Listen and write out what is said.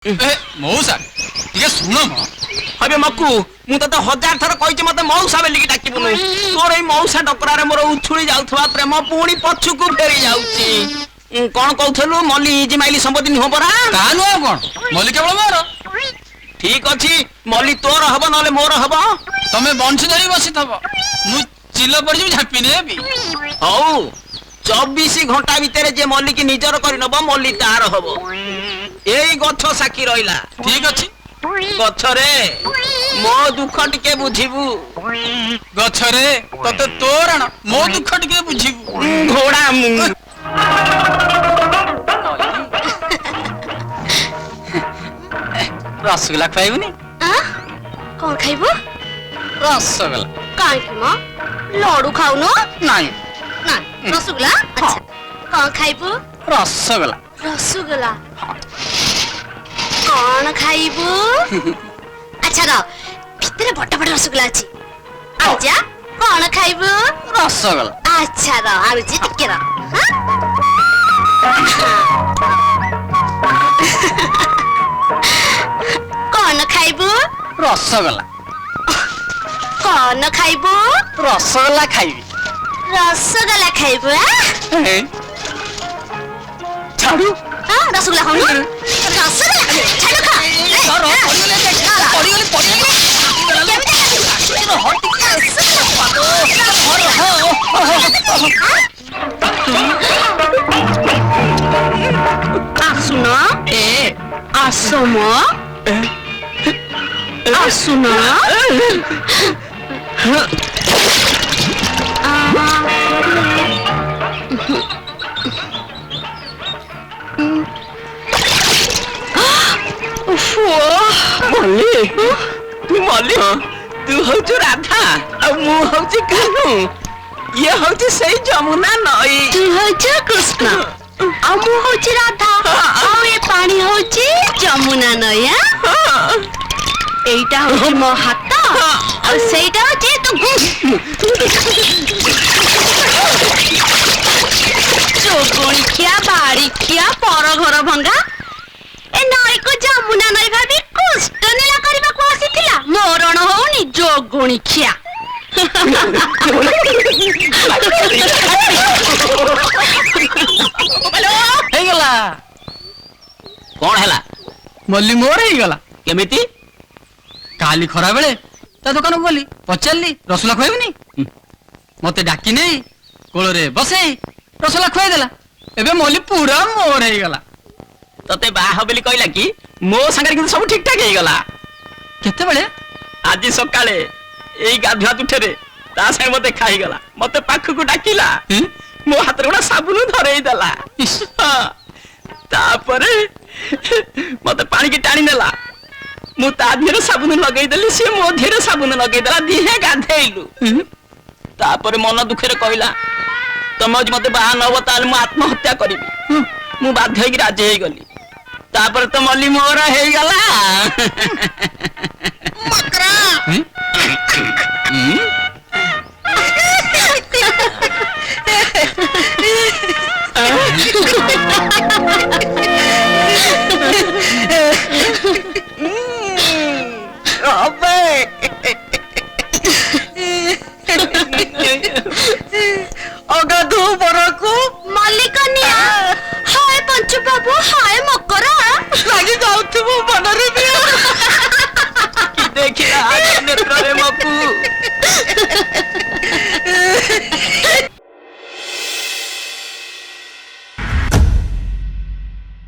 मौसा टिके सुन म अबे मक्कू मु त 1000 थर कहिचे मते मौसा बेली की डाकिबुनु तोर ए मौसा डकरारे मोर उछुली जाउथवा प्रेम पुणी पछुकु फेरी जाउची कोन कहथलु मल्ली इजी माइली संपत्ति हो परा कानु आ कोन मल्ली केवल मोर ठीक अछि मल्ली तोर हबो नले मोर हबो तमे बंश धरी बसी थबो मु चिल्लो पड़ जु झापी नेबी हौ 24 घंटा भीतर जे मल्ली की निजर करि नबो मल्ली तार हबो एई गछ साकी रहिला ठीक अछि गछरे मो दुख टिके बुझिबू गछरे तते तोर न मो दुख टिके बुझिबू घोड़ा मु रसगुल्ला खाइबुनी कौन खाइबो रसगुल्ला काहे कि म लड्डू खाउनो नाही ना रसगुल्ला अच्छा कौन खाइबो रसगुल्ला रसगुल्ला कौन खाइबो अच्छा र भितरे बड़ बड़ रसगुल्ला अछि आजा कौन खाइबो रसगुल्ला अच्छा र आउजी टिके र कौन खाइबो रसगुल्ला कौन खाइबो रसगुल्ला खाइबी रसगुल्ला खाइबो छाडू हां रसगुल्ला खाउनु रसगुल्ला छाडू खा आसुन ए आसम आसुन मल्ली तू हौचु राधा आ मु हौचि कानू ये हौचि सही जमुना नई तू हौचु कृष्ण आ मु हौचि राधा आ ए पानी हौचि जमुना नई एइटा हौचि मो हाथ आ सेइटा हौचि चोगणिया बाड़िया पर घर भंगा ए नई को जमुना नई भाभी कुष्ट नीला करबा को आसीथिला मरण होउनी जोगणिया हे गला कोन हैला मल्ली मोर हे गला केमिति काली खरा बेले ता दुकान को गली पचारली रसगुल्ला खुआइबनी मते डाकी नै कोळ रे बसे रसगुल्ला खुआइ देला एबे मल्ली पूरा मोर हे गला तते बाह बेली कहला कि मो संगे कि सब ठीक ठाक हे गला केते बेले आज सकाळे एई गाधुआ तुठेरे ता संगे मते खाई गला मते पाख को डाकिला मो हाथ रे गोडा साबुन धरेई देला तापरे मते पानी की टाणी नेला मु ता धीरे साबुन लगेई देली से मो धीरे साबुन लगेई देला दिहे गाधेइलु तापरे मन दुखरे कहला तमे आज मते बाहा न बताल मु आत्महत्या करिबी मु बाध्य होई राजी होई गली तापर तो मल्ली मोर हे गला मकरा अगाधु बरको मल्लिकनिया हाय पंचु बाबू हाय मकरा लागी जाउथबो बनरे बिया कि देखिला नेत्र रे मपू